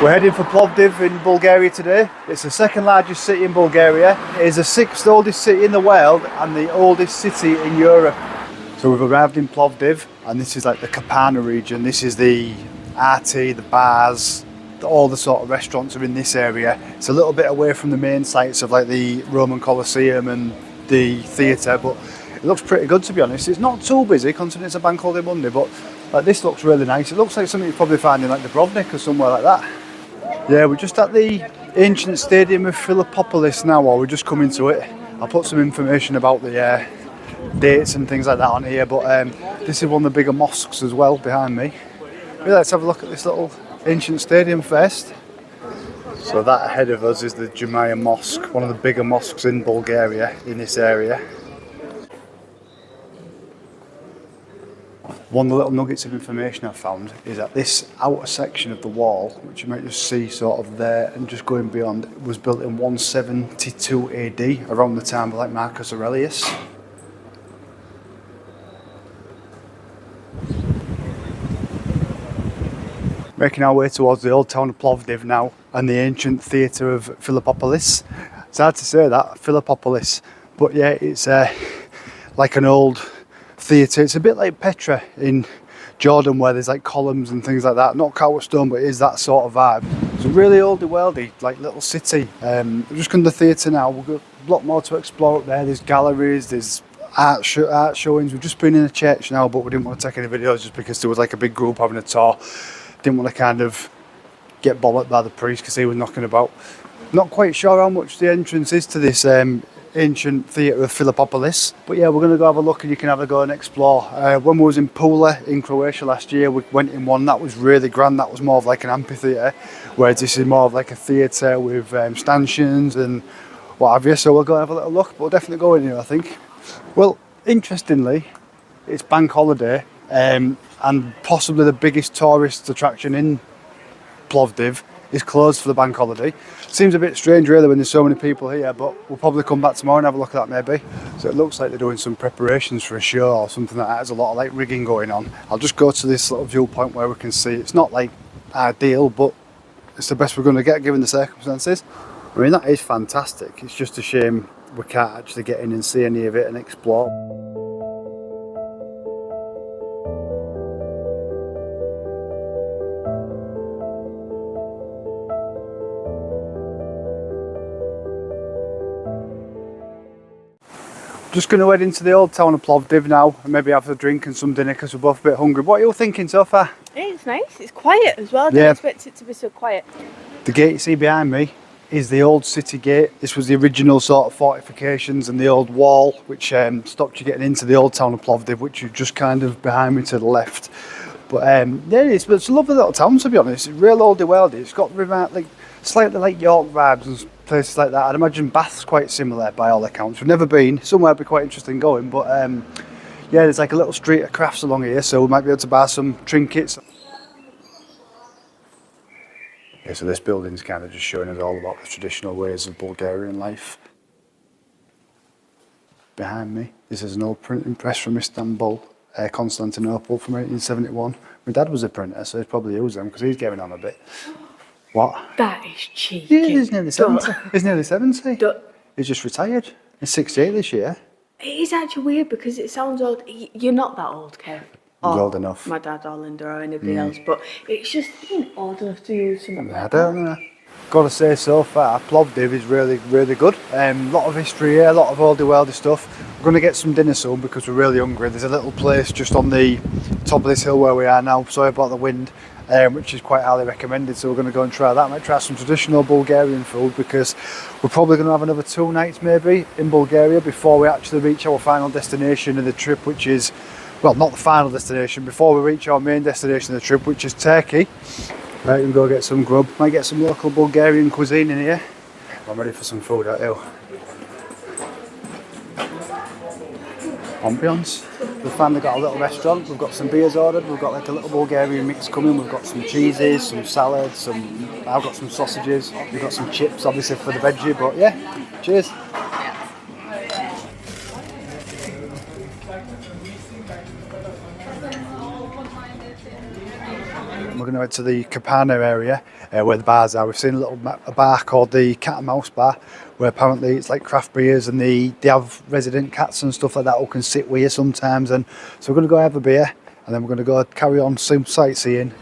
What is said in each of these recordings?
We're heading for Plovdiv in Bulgaria today. It's the second largest city in Bulgaria. It is the sixth oldest city in the world and the oldest city in Europe. So we've arrived in Plovdiv, and this is like the Kapana region. This is the RT, the bars, all the sort of restaurants are in this area. It's a little bit away from the main sites of like the Roman Colosseum and the theatre, but it looks pretty good, to be honest. It's not too busy considering it's a bank holiday Monday, but like this looks really nice. It looks like something you'd probably find in like Dubrovnik or somewhere like that. Yeah, we're just at the ancient stadium of Philippopolis now, or we're just coming to it. I'll put some information about the dates and things like that on here, but this is one of the bigger mosques as well behind me. Maybe let's have a look at this little ancient stadium first. So that ahead of us is the Jamia Mosque, one of the bigger mosques in Bulgaria in this area. One of the little nuggets of information I've found is that this outer section of the wall, which you might just see sort of there and just going beyond, was built in 172 AD, around the time of like Marcus Aurelius. Making our way towards the old town of Plovdiv now and the ancient theatre of Philippopolis. It's hard to say that, Philippopolis, but yeah, it's like an old theatre. It's a bit like Petra in Jordan, where there's like columns and things like that. Not cut out of stone, but it is that sort of vibe. It's a really oldie worldy, like little city. We're just going to the theatre now. We've got a lot more to explore up there. There's galleries, there's art showings. We've just been in a church now, but we didn't want to take any videos just because there was like a big group having a tour. Didn't want to kind of get bollocked by the priest because he was knocking about. Not quite sure how much the entrance is to this ancient theatre of Philippopolis, but yeah, we're going to go have a look and you can have a go and explore. When we was in Pula in Croatia last year, we went in one that was really grand. That was more of like an amphitheatre, whereas this is more of like a theatre with stanchions and what have you. So we'll go and have a little look, but we'll definitely go in here, I think. Well, interestingly, it's bank holiday, and possibly the biggest tourist attraction in Plovdiv is closed for the bank holiday. Seems a bit strange really when there's so many people here, but we'll probably come back tomorrow and have a look at that maybe. So it looks like they're doing some preparations for a show or something like that. There's a lot of like rigging going on. I'll just go to this little viewpoint where we can see. It's not like ideal, but it's the best we're going to get given the circumstances. I mean, that is fantastic. It's just a shame we can't actually get in and see any of it and explore. Just going to head into the old town of Plovdiv now and maybe have a drink and some dinner because we're both a bit hungry. What are you thinking so far? It's nice, it's quiet as well. I didn't expect it to be so quiet. The gate you see behind me is the old city gate. This was the original sort of fortifications and the old wall which stopped you getting into the old town of Plovdiv, which is just kind of behind me to the left. But yeah, it's a lovely little town, to be honest. It's real oldie worldy. It's got like slightly like York vibes and places like that. I'd imagine Bath's quite similar by all accounts. We've never been. Somewhere would be quite interesting going, but yeah, there's like a little street of crafts along here, so we might be able to buy some trinkets. Yeah, so this building's kind of just showing us all about the traditional ways of Bulgarian life. Behind me, this is an old printing press from Istanbul, Constantinople from 1871. My dad was a printer, so he'd probably use them because he's getting on a bit. What? That is cheeky. Yeah, he's nearly 70. He's nearly 70. He's just retired. He's 68 this year. It is actually weird because it sounds old. You're not that old, Kev. He's old enough. My dad or Linda or anybody else, but it's just old enough to use something like that. I don't know. Got to say, so far, Plovdiv is really, really good. A lot of history here, a lot of oldie worldy stuff. We're going to get some dinner soon because we're really hungry. There's a little place just on the top of this hill where we are now. Sorry about the wind. Which is quite highly recommended, so we're going to go and try that. Might try some traditional Bulgarian food because we're probably going to have another 2 nights maybe in Bulgaria before we actually reach our final destination of the trip, which is, well, not the final destination, before we reach our main destination of the trip, which is Turkey. Right, we can go get some grub. Might get some local Bulgarian cuisine in here. I'm ready for some food out here. Ambience. We've finally got a little restaurant. We've got some beers ordered. We've got like a little Bulgarian mix coming. We've got some cheeses, some salads, I've got some sausages. We've got some chips, obviously for the veggie. But yeah, cheers. we're going to head to the Cabana area where the bars are. We've seen a bar called the Cat and Mouse Bar, where apparently it's like craft beers and they have resident cats and stuff like that who can sit with you sometimes. And so we're going to go have a beer and then we're going to go carry on some sightseeing.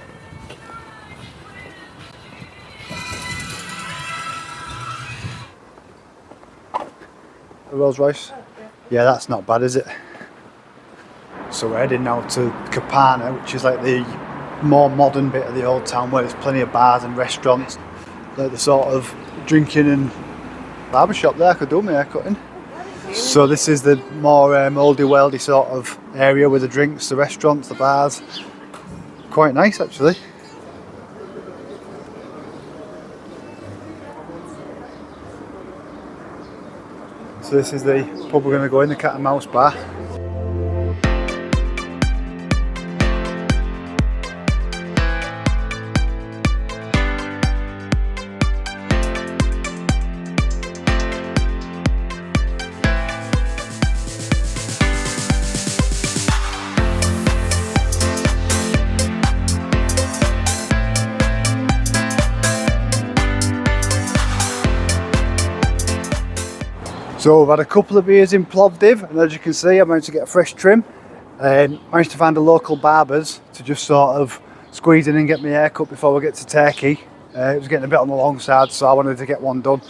A Rolls Royce? Yeah, that's not bad, is it? So we're heading now to Cabana, which is like the more modern bit of the old town where there's plenty of bars and restaurants, like the sort of drinking and barbershop there. I could do my hair cutting. So this is the more oldie worldy sort of area with the drinks, the restaurants, the bars. Quite nice actually. So this is the pub we're going to go in, the Cat and Mouse Bar. So we've had a couple of beers in Plovdiv, and as you can see I managed to get a fresh trim. Managed to find a local barber's to just sort of squeeze in and get my hair cut before we get to Turkey. It was getting a bit on the long side, so I wanted to get one done.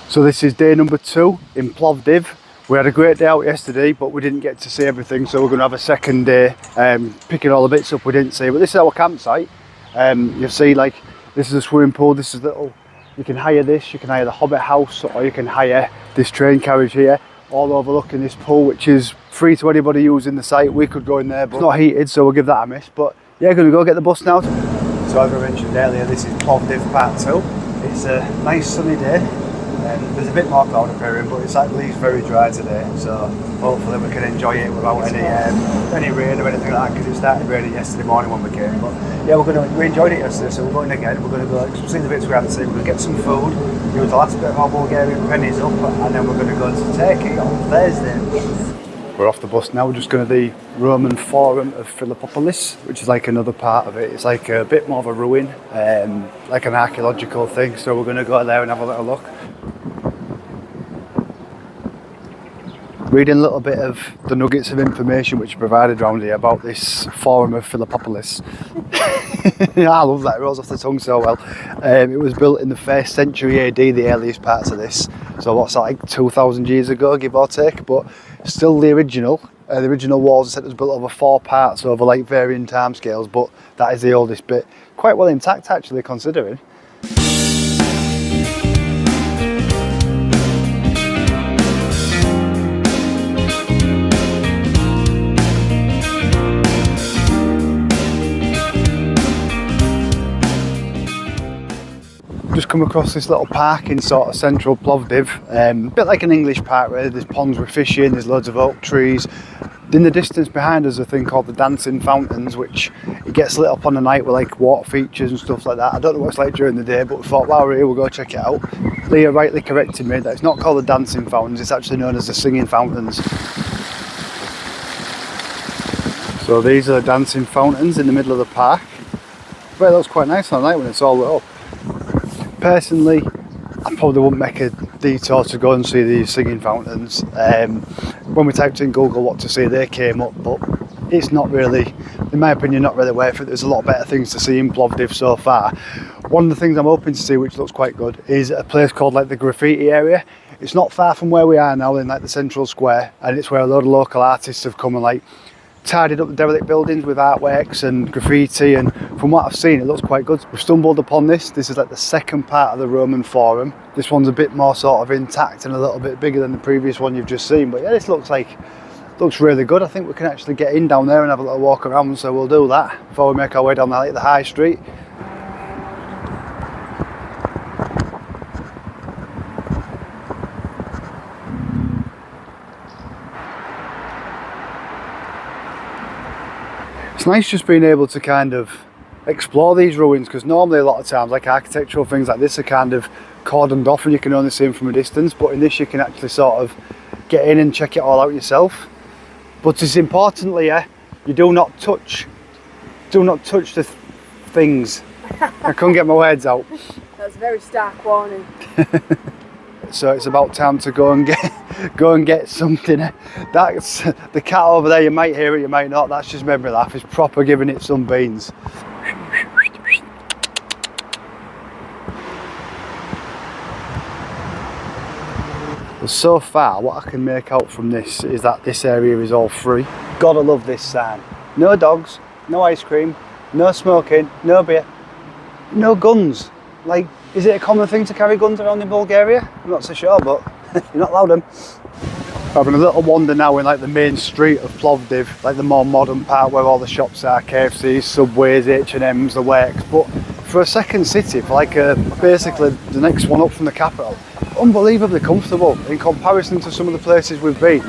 So this is day number 2 in Plovdiv. We had a great day out yesterday, but we didn't get to see everything, so we're going to have a second day picking all the bits up we didn't see. But this is our campsite. You'll see, like, this is a swimming pool, this is little. You can hire this, you can hire the Hobbit house, or you can hire this train carriage here, all overlooking this pool, which is free to anybody using the site. We could go in there, but it's not heated, so we'll give that a miss. But yeah, going to go get the bus now. So as I mentioned earlier, this is Plovdiv Part 2. It's a nice sunny day. There's a bit more cloud appearing, but it's actually very dry today, so hopefully we can enjoy it without any rain or anything like that, because it started raining yesterday morning when we came. But yeah, we enjoyed it yesterday, so we're going again. We're going to go see the bits we haven't seen. We're going to get some food, use the last bit of our Bulgarian pennies up, and then we're going to go to Turkey on Thursday. We're off the bus now. We're just going to the Roman Forum of Philippopolis, which is like another part of it. It's like a bit more of a ruin, like an archaeological thing, so we're going to go there and have a little look. Reading a little bit of the nuggets of information which are provided around here about this Forum of Philippopolis. Yeah, I love that, it rolls off the tongue so well. It was built in the 1st century AD, the earliest parts of this. So what's that, like 2,000 years ago, give or take, but still the original. The original walls, said it was built over 4 parts over like varying time scales, but that is the oldest bit. Quite well intact actually, considering. Just come across this little park in sort of central Plovdiv, a bit like an English park really. There's ponds with fish in, there's loads of oak trees. In the distance behind us a thing called the Dancing Fountains, which it gets lit up on the night with like water features and stuff like that. I don't know what it's like during the day, but we thought while we're here we'll go check it out. Leah rightly corrected me that it's not called the Dancing Fountains, it's actually known as the Singing Fountains. So these are the Dancing Fountains in the middle of the park. But it looks quite nice on the night when it's all lit up. Personally, I probably wouldn't make a detour to go and see these singing fountains. When we typed in Google what to see, they came up, but it's not really, in my opinion, not really worth it. There's a lot better things to see in Plovdiv so far. One of the things I'm hoping to see, which looks quite good, is a place called like the graffiti area. It's not far from where we are now in like the central square, and it's where a load of local artists have come and like tidied up the derelict buildings with artworks and graffiti, and from what I've seen it looks quite good. We've stumbled upon this. This is like the second part of the Roman Forum. This one's a bit more sort of intact and a little bit bigger than the previous one you've just seen, but yeah, this looks really good. I think we can actually get in down there and have a little walk around, so we'll do that before we make our way down there, like the high street. It's nice just being able to kind of explore these ruins, because normally a lot of times like architectural things like this are kind of cordoned off and you can only see them from a distance, but in this you can actually sort of get in and check it all out yourself. But it's importantly, you do not touch the things. I couldn't get my words out. That's a very stark warning. So it's about time to go and get something. That's the cat over there. You might hear it, you might not. That's just made me laugh. It's proper giving it some beans. But so far, what I can make out from this is that this area is all free. Gotta love this sign. No dogs, no ice cream, no smoking, no beer, no guns. Like, is it a common thing to carry guns around in Bulgaria? I'm not so sure, but you're not allowed them. Having a little wander now in like the main street of Plovdiv, like the more modern part where all the shops are, KFCs, Subways, H&M's, the works. But for a second city, for like basically the next one up from the capital, unbelievably comfortable in comparison to some of the places we've been.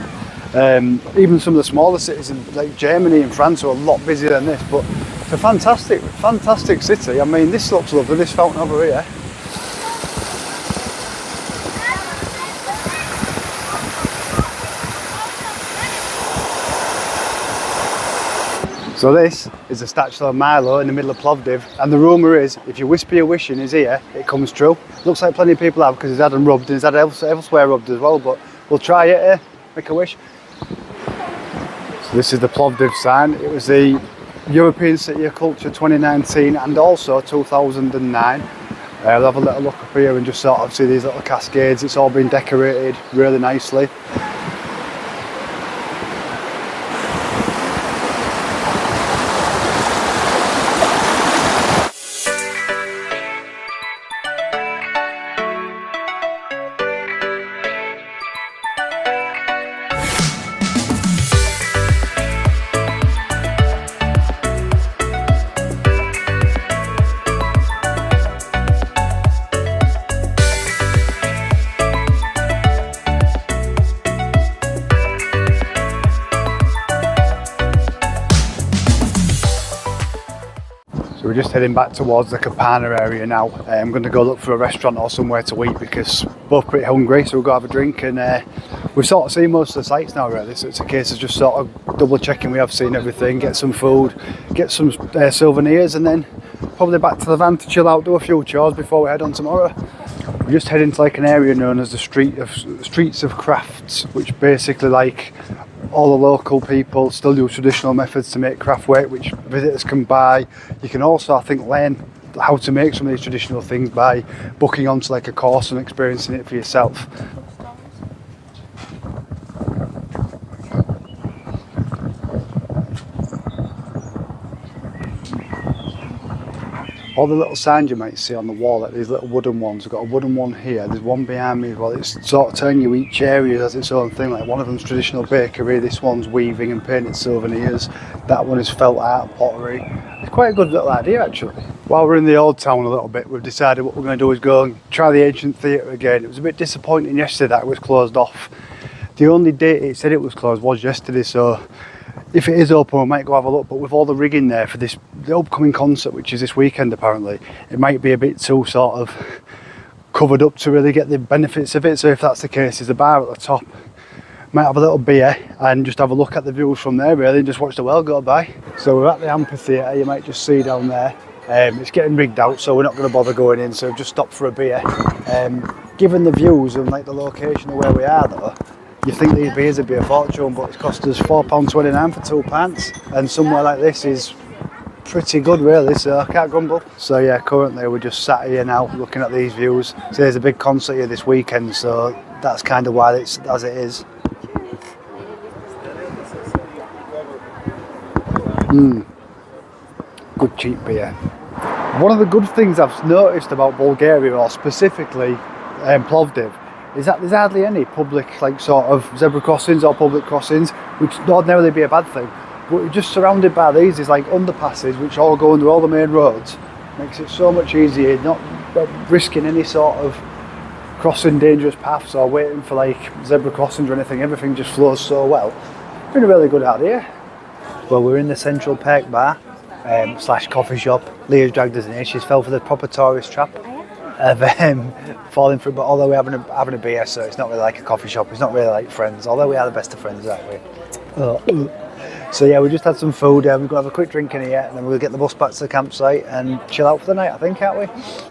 Even some of the smaller cities in like Germany and France are a lot busier than this, but it's a fantastic city. I mean, this looks lovely, this fountain over here. So this is the statue of Milo in the middle of Plovdiv, and the rumour is if you whisper your wish in his ear, it comes true. Looks like plenty of people have because he's had them rubbed and he's had elsewhere rubbed as well, but we'll try it, make a wish. So this is the Plovdiv sign. It was the European City of Culture 2019 and also 2009. I'll have a little look up here and just sort of see these little cascades. It's all been decorated really nicely. We're just heading back towards the Kapana area now. I'm going to go look for a restaurant or somewhere to eat because we're both pretty hungry, so we'll go have a drink. And we've sort of seen most of the sites now really, so it's a case of just sort of double checking we have seen everything, get some food, get some souvenirs, and then probably back to the van to chill out, do a few chores before we head on tomorrow. We're just heading to like an area known as the Streets of Crafts, which basically like all the local people still use traditional methods to make craftwork which visitors can buy. You can also, I think, learn how to make some of these traditional things by booking onto like a course and experiencing it for yourself. All the little signs you might see on the wall, like these little wooden ones. We've got a wooden one here, there's one behind me as well. It's sort of telling you each area has its own thing. Like one of them's traditional bakery, this one's weaving and painted souvenirs, that one is felt art, pottery. It's quite a good little idea actually. While we're in the Old Town a little bit, we've decided what we're going to do is go and try the ancient theatre again. It was a bit disappointing yesterday that it was closed off. The only date it said it was closed was yesterday, so if it is open, we might go have a look, but with all the rigging there for the upcoming concert, which is this weekend apparently, it might be a bit too sort of covered up to really get the benefits of it. So if that's the case, there's a bar at the top. Might have a little beer and just have a look at the views from there really, and just watch the world go by. So we're at the amphitheatre, you might just see down there. It's getting rigged out, so we're not going to bother going in, so we've just stopped for a beer. Given the views and like the location of where we are though, you think these beers would be a fortune, but it's cost us £4.29 for 2 pints, and somewhere like this is pretty good really, so I can't grumble. So yeah, currently we're just sat here now looking at these views. So there's a big concert here this weekend, so that's kind of why it's as it is. Good cheap beer. One of the good things I've noticed about Bulgaria, or specifically Plovdiv, is that there's hardly any public like sort of zebra crossings or public crossings, which would ordinarily be a bad thing. But you're just surrounded by these like underpasses which all go under all the main roads. Makes it so much easier, not risking any sort of crossing dangerous paths or waiting for like zebra crossings or anything. Everything just flows so well. Been a really good idea. Well, we're in the Central Park bar slash coffee shop. Leah's dragged us in here. She's fell for the proper tourist trap of falling through, but although we're having a beer, so it's not really like a coffee shop, it's not really like friends, although we are the best of friends, aren't we? So yeah, we just had some food. We've got to have a quick drink in here, and then we'll get the bus back to the campsite and chill out for the night, I think, aren't we?